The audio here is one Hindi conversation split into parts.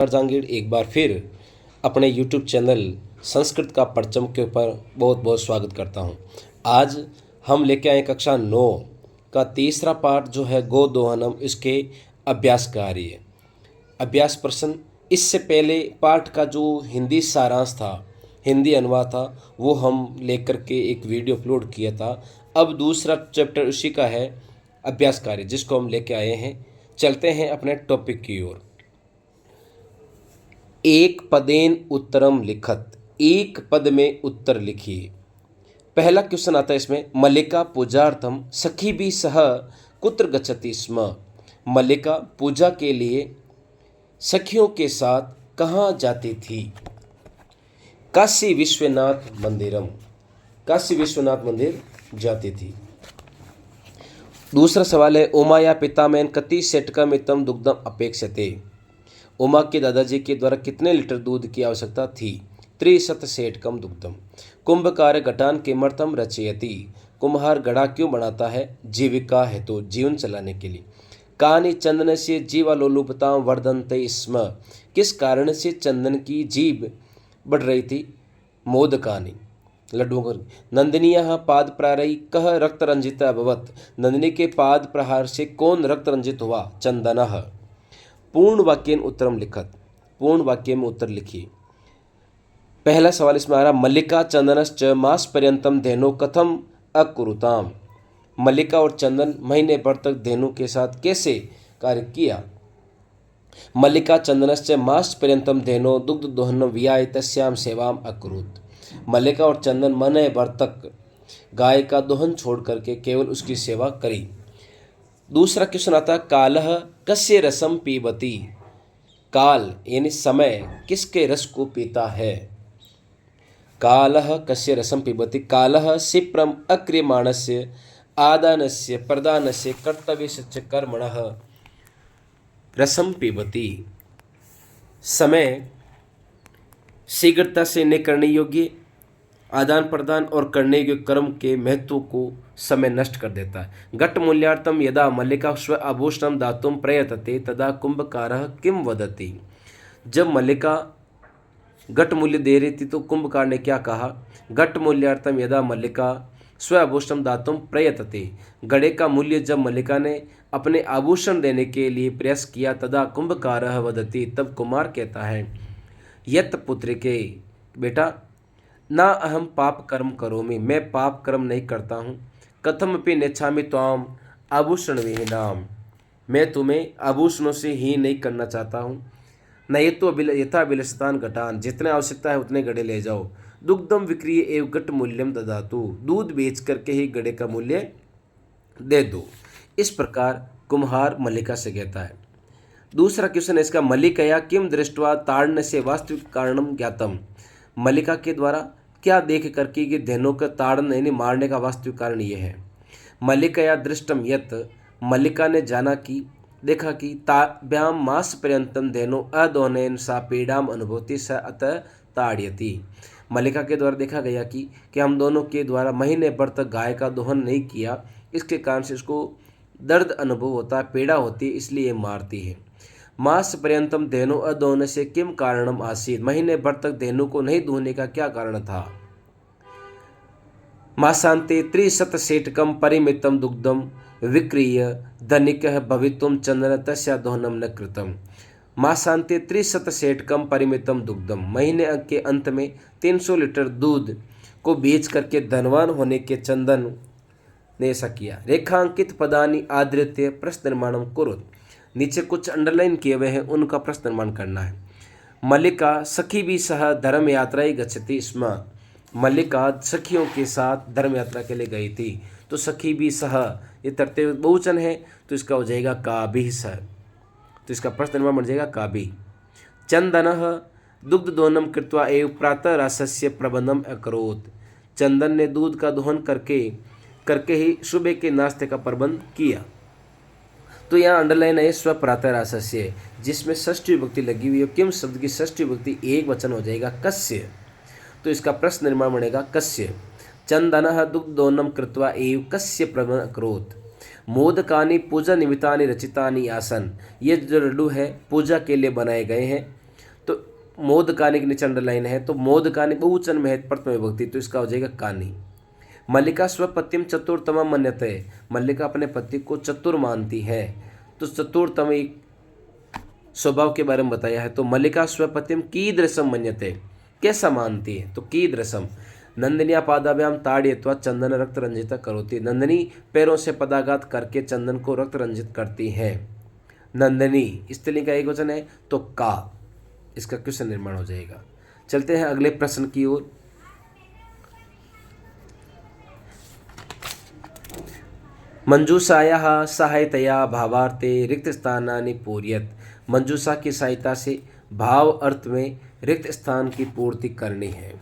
जहांगीर एक बार फिर अपने YouTube चैनल संस्कृत का परचम के ऊपर बहुत बहुत स्वागत करता हूं। आज हम लेके आए कक्षा 9 का तीसरा पाठ जो है गोदोहनम, इसके अभ्यास कार्य अभ्यास प्रश्न। इससे पहले पाठ का जो हिंदी सारांश था, हिंदी अनुवाद था, वो हम लेकर के एक वीडियो अपलोड किया था। अब दूसरा चैप्टर उसी का है अभ्यास कार्य, जिसको हम लेके आए हैं। चलते हैं अपने टॉपिक की ओर। एक पदेन उत्तरम लिखत, एक पद में उत्तर लिखिए। पहला क्वेश्चन आता है इसमें, मल्लिका पूजार्थम सखी भी सह कुत्र गच्छति स्म। मल्लिका पूजा के लिए सखियों के साथ कहाँ जाती थी? काशी विश्वनाथ मंदिरम, काशी विश्वनाथ मंदिर जाती थी। दूसरा सवाल है, उमाया पितामहन कति सेटकम इतम दुग्धम अपेक्षते। उमा के दादाजी के द्वारा कितने लीटर दूध की आवश्यकता थी? 300 सेटकम दुग्धम। कुंभकार घटान किमर्थम रचयति। कुम्हार घड़ा क्यों बनाता है? जीविका है, तो जीवन चलाने के लिए। कानि चंदन से जीवालोलुपता वर्धनते स्म। किस कारण से चंदन की जीव बढ़ रही थी? मोदकानि, लड्डुओं का। नंदिनिया पाद प्रारई कह रक्त रंजित अभवत। नंदिनी के पाद प्रहार से कौन रक्त रंजित हुआ? चंदनः। पूर्ण वाक्य में उत्तरम लिखत, पूर्ण वाक्य में उत्तर लिखिए। पहला सवाल इसमें आ रहा, मल्लिका चंदनश्च मास पर्यंतम धेनु कथम अकुरुताम। मल्लिका और चंदन महीने भर तक धेनु के साथ कैसे कार्य किया? मल्लिका चंदनश्च मास पर्यंतम धेनु दुग्ध दोहन वियाय तस्याम सेवाम अकुरुत। मल्लिका और चंदन महीने भर तक गाय का दोहन छोड़ करके केवल उसकी सेवा करी। दूसरा क्वेश्चन आता है, कालह कस्य रसम पीबती। काल यानी समय किसके रस को पीता है? कालह कस्य रसम पीबती। कालह सिप्रम अक्रियमाणस्य आदानस्य प्रदानस्य कर्तव्यस्य कर्मणः रसम पीबती। समय शीघ्रता से नहीं करने योग्य आदान प्रदान और करने योग्य कर्म के महत्व को समय नष्ट कर देता है। घट मूल्यार्थम यदा मल्लिका स्व आभूषणम दातुम प्रयतते तदा कुंभकारः किम वदति। जब मल्लिका घट मूल्य दे रही थी तो कुंभकार ने क्या कहा? घट मूल्यार्थम यदा मल्लिका स्व आभूषणम दातुम प्रयतते। घड़े का मूल्य जब मल्लिका ने अपने आभूषण देने के लिए प्रयास किया, तदा कुंभकारः वदति, तब कुमार कहता है, यत पुत्रिके, बेटा, ना अहम पाप कर्म करोमि, मैं पाप कर्म नहीं करता हूँ। कथमपि नेच्छामि त्वाम आभूषण विहीनाम, मैं तुम्हें आभूषणों से ही नहीं करना चाहता हूँ। न ये तो यथा विलसतान घटान, जितने आवश्यकता है उतने गड़े ले जाओ। दुग्धम विक्रिय एवं घट मूल्यम ददातु, दूध बेच करके ही गड़े का मूल्य दे दो। इस प्रकार कुम्हार मल्लिका से कहता है। दूसरा क्वेश्चन है इसका, मल्लिकया किम दृष्ट्वा ताड़न से वास्तविक कारणम ज्ञातम। मल्लिका के द्वारा क्या देख करके कि धेनु का ताड़न यानी मारने का वास्तविक कारण ये है। मल्लिकया दृष्टम यत, मल्लिका ने जाना कि देखा कि ताभ्याम मास पर्यंतम धेनु अदोहनेन सा पीड़ाम अनुभूति स अतः ताड़यति। मल्लिका के द्वारा देखा गया कि हम दोनों के द्वारा महीने भर तक गाय का दोहन नहीं किया, इसके कारण से इसको दर्द अनुभव होता है, पीड़ा होती है, इसलिए मारती है। मास पर्यंतम धेनु अदोहन से किम कारणम आसीत, महीने भर तक धेनु को नहीं दूहने का क्या कारण था? मासांते 300 सेटकम परिमितम दुग्धम विक्रीय धनिकः भवितुम चंदन तस्या दोहनम न कृतम। मासांते 300 सेटकम परिमितम दुग्धम, महीने के अंत में 300 लीटर दूध को बेच करके धनवान होने के चंदन ने ऐसा किया। रेखांकित पदानि आदृत्य प्रश्न निर्माणम कुरुत, नीचे कुछ अंडरलाइन किए हुए हैं, उनका प्रश्न निर्माण करना है। मल्लिका सखी भी सह धर्म यात्राई गच्छति स्म। मल्लिका सखियों के साथ धर्म यात्रा के लिए गई थी, तो सखी भी सह, ये तृतीय बहुवचन है, तो इसका हो जाएगा काभि सह, तो इसका प्रश्न निर्माण बन जाएगा काभि। चंदनः दुग्ध दोहनम कृत्वा एव प्रातः रासस्य प्रबंधम अकरोत। चंदन ने दूध का दोहन करके ही सुबह के नाश्ते का प्रबंध किया। तो यहाँ अंडरलाइन है स्व प्रातः रासस्य, जिसमें षष्ठी विभक्ति लगी हुई है। किम शब्द की षष्ठी विभक्ति एक वचन हो जाएगा कस्य, तो इसका प्रश्न निर्माण बनेगा कस्य। चंदनः दुग्धोन्नम कृत्वा एव कस्य प्रबंधम अकरोत। मोदकानि पूजा निमित्तानि रचितानि आसन, ये जो लड्डू है पूजा के लिए बनाए गए हैं। मोदकानी के नीचे अंडरलाइन है, तो मोदकानी बहुवचन में है प्रथम विभक्ति, तो इसका हो जाएगा कानी। मल्लिका स्वपतिम चतुर्थम मन्यते, मल्लिका अपने पति को चतुर मानती है, तो चतुर्थम एक स्वभाव के बारे में बताया है। तो मल्लिका स्वपतिम कीदृशम मन्यते, कैसा मानती है, तो कीदृशम। नंदिनिया पादाभ्याम ताड़यित्वा चंदन रक्त रंजित करोति, नंदिनी पैरों से पदाघात करके चंदन को रक्त रंजित करती है। नंदिनी स्त्रीलिंग का एक वचन है, तो का, इसका क्वेश्चन निर्माण हो जाएगा। चलते हैं अगले प्रश्न की ओर। मंजूषायाः सहायतया भावार्थे रिक्त स्थानानि पूर्यत, मंजूषा की सहायता से भाव अर्थ में रिक्त स्थान की पूर्ति करनी है।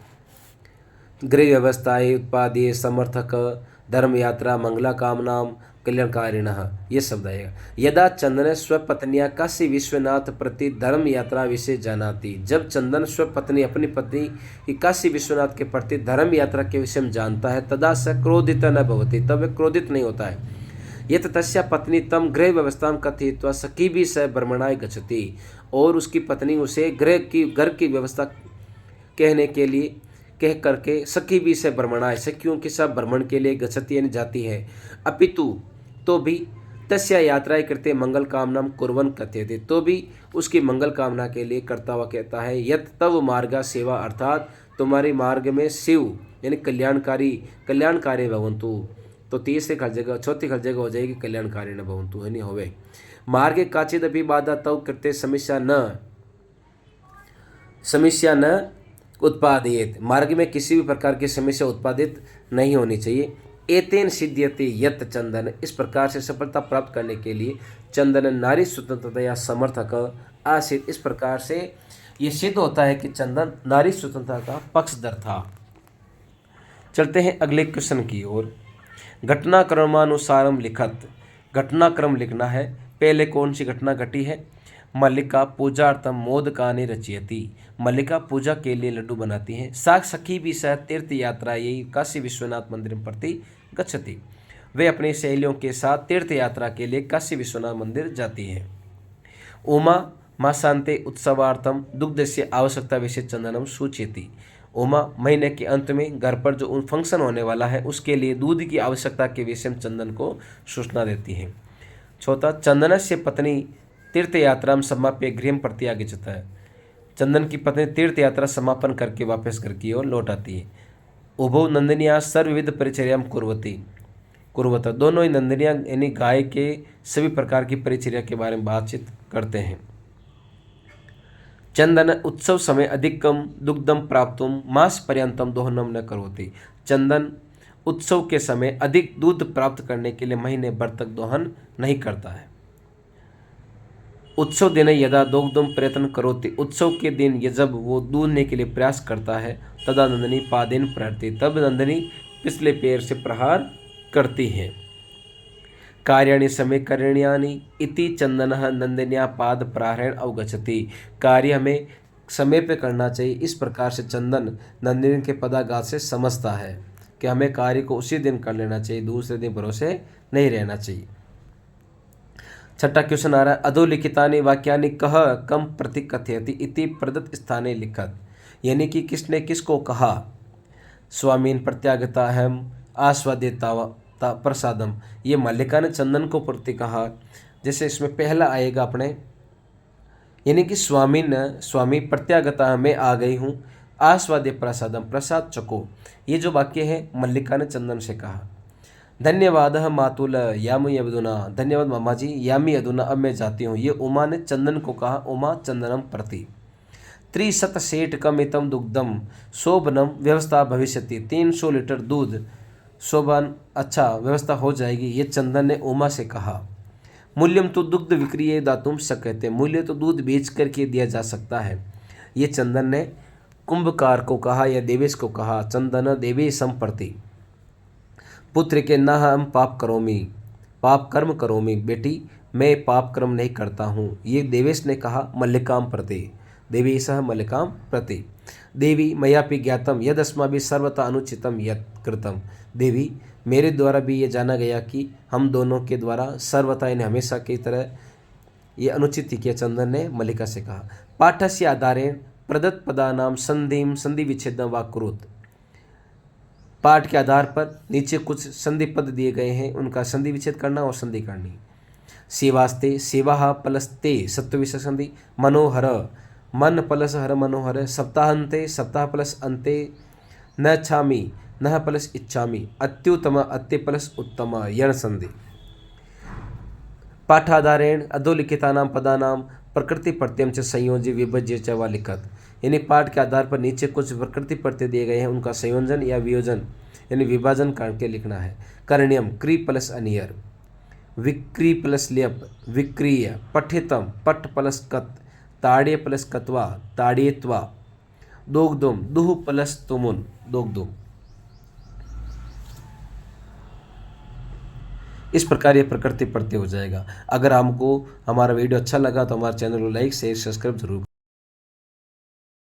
गृह व्यवस्थाएं उत्पादीय समर्थक धर्म यात्रा मंगला कामनाम कल्याणकारिणः, ये शब्द आएगा। यदा चंदन स्वपत्निया काशी विश्वनाथ प्रति धर्म यात्रा विषय जानाति, जब चंदन स्वपत्नी अपनी पत्नी की काशी विश्वनाथ के प्रति धर्म यात्रा के विषय में जानता है, तदा स क्रोधित न भवति, तब वह क्रोधित नहीं होता है। यत तस्या पत्नी तम गृह व्यवस्था कथित्वा सखी भी स भ्रमणाय गच्छति, और उसकी पत्नी उसे घर की व्यवस्था कहने के लिए कह करके सखी भी से भ्रमणाय, सखियों के साथ भ्रमण के लिए गच्छति यानी जाती है। अपितु तो भी तस्या यात्राएं करते मंगल कामनाम कुर्वन् कथ्यते, तो भी उसकी मंगल कामना के लिए करता हुआ कहता है। यत तव मार्गा सेवा, अर्थात तुम्हारे मार्ग में शिव यानी कल्याणकारी भवन्तु, तो तीसरे खल जगह चौथी खल जगह हो जाएगी कल्याणकारी न भवन्तु यानी होवे। मार्गे काचिद अभी बाधा तव कृत्य समस्या न उत्पादित, मार्ग में किसी भी प्रकार की समस्या उत्पादित नहीं होनी चाहिए। एतेन सिद्ध्यते यत चंदन, इस प्रकार से सफलता प्राप्त करने के लिए चंदन नारी स्वतंत्रता या समर्थक आसित, इस प्रकार से ये सिद्ध होता है कि चंदन नारी स्वतंत्रता का पक्षधर था। चलते हैं अगले क्वेश्चन की ओर। घटनाक्रमानुसारम लिखत, घटनाक्रम लिखना है। पहले कौन सी घटना घटी है? मल्लिका पूजार्थम मोदकानि रचयति, मल्लिका पूजा के लिए लड्डू बनाती हैं। सा सखी भी सह तीर्थ यात्रा यही काशी विश्वनाथ मंदिर प्रति गच्छति, वे अपनी सहेलियों के साथ तीर्थ यात्रा के लिए काशी विश्वनाथ मंदिर जाती हैं। उमा मासांते उत्सवार्थम दुग्ध से आवश्यकता विषय चंदनम सूचयति, उमा महीने के अंत में घर पर जो फंक्शन होने वाला है उसके लिए दूध की आवश्यकता के विषय में चंदन को सूचना देती है। चौथा, चंदन से पत्नी तीर्थ यात्रा समाप्य गृह प्रत्यागच्छति है, चंदन की पत्नी तीर्थ यात्रा समापन करके वापस घर की ओर लौट आती है। उभौ नंदिनिया सर्वविध परिचर्या कुर्वत, दोनों ही नंदिनिया यानी गाय के सभी प्रकार की परिचर्या के बारे में बातचीत करते हैं। चंदन उत्सव समय अधिकम दुग्धम प्राप्तुम मास पर्यंतम दोहनम न करोति, चंदन उत्सव के समय अधिक दूध प्राप्त करने के लिए महीने भर तक दोहन नहीं करता है। उत्सव दिन यदा दुग्धम प्रयत्न करोति, उत्सव के दिन ये जब वो दूधने के लिए प्रयास करता है, तदा नंदिनी पादेन प्रहरति, तब नंदिनी पिछले पैर से प्रहार करती है। कार्याणि समय करणीयानि इति चंदनः नंदिन्या पाद प्रहारेण अवगच्छति, कार्य हमें समय पे करना चाहिए, इस प्रकार से चंदन नंदिनी के पदाघात से समझता है कि हमें कार्य को उसी दिन कर लेना चाहिए, दूसरे दिन भरोसे नहीं रहना चाहिए। छठा क्वेश्चन आ रहा है, अधोलिखितानि वाक्यानि कह कम प्रतिकथयति इति प्रदत्त स्थाने लिखत, यानी कि किसने किसको कहा। स्वामीन प्रत्यागता हम आस्वादिता प्रसादम, ये मल्लिका ने चंदन को प्रति कहा। जैसे इसमें पहला आएगा अपने, यानी कि स्वामी प्रत्यागता मैं आ गई हूँ, आस्वाद्य प्रसादम प्रसाद चको, ये जो वाक्य है मल्लिका ने चंदन से कहा। धन्यवाद मातुल यामी अदुना, धन्यवाद मामा जी यामी अदुना, अब मैं जाती हूँ, ये उमा ने चंदन को कहा। उमा चंदनम प्रति। त्रिशत सेटकमितम दुग्धम शोभनम व्यवस्था भविष्यति, 300 लीटर दूध शोभन अच्छा व्यवस्था हो जाएगी, ये चंदन ने उमा से कहा। मूल्यम तो दुग्ध विक्रिय दातुम शक्यते, मूल्य तो दूध बेच करके दिया जा सकता है, ये चंदन ने कुंभकार को कहा या देवेश को कहा। चंदन देवेशम प्रति। पुत्र के न हम पाप कर्म करोमि, बेटी मैं पाप कर्म नहीं करता हूँ, ये देवेश ने कहा मल्लिकाम प्रति। देवेशः मल्लिकाम प्रति। देवी मयापि ज्ञातम यद अस्माभिः सर्वथा अनुचितम यत् कृतम, देवी मेरे द्वारा भी ये जाना गया कि हम दोनों के द्वारा सर्वथा इन्हें हमेशा की तरह ये अनुचित किया, चंदन ने मल्लिका से कहा। पाठस्य आधारेण प्रदत्त पदानाम संधिम संधि विच्छेदम व कुरुत। पाठ के आधार पर नीचे कुछ संधि पद दिए गए हैं, उनका संधि विच्छेद करना और संधि करनी। सेवास्ते सेवा प्लस ते सत्व विसर्ग संधि। मनोहर मन प्लस हर मनोहर। सप्ताहांते सप्ताह प्लस अंते। न छामी न प्लस इच्छामी। अत्युत्तम अत्य प्लस उत्तम यण संधि। पाठाधारेण अधोलिखितानां पदानां प्रकृति प्रत्यय च संयोज्य विभज्य च व लिखत। यानी पाठ के आधार पर नीचे कुछ प्रकृति प्रत्यय दिए गए हैं, उनका संयोजन या वियोजन यानी विभाजन करके लिखना है। करणीयम क्री प्लस अनियर। विक्री प्लस ल्यप विक्रिय। पठितम पठ प्लस कत। ताड़्य प्लस कत्वा ताड़्यत्वा। दोग्धुम दुह प्लस तुमुन दोग्धुम। इस प्रकार ये प्रकृति प्रत्यय हो जाएगा। अगर हमको हमारा वीडियो अच्छा लगा तो हमारे चैनल को लाइक शेयर सब्सक्राइब जरूर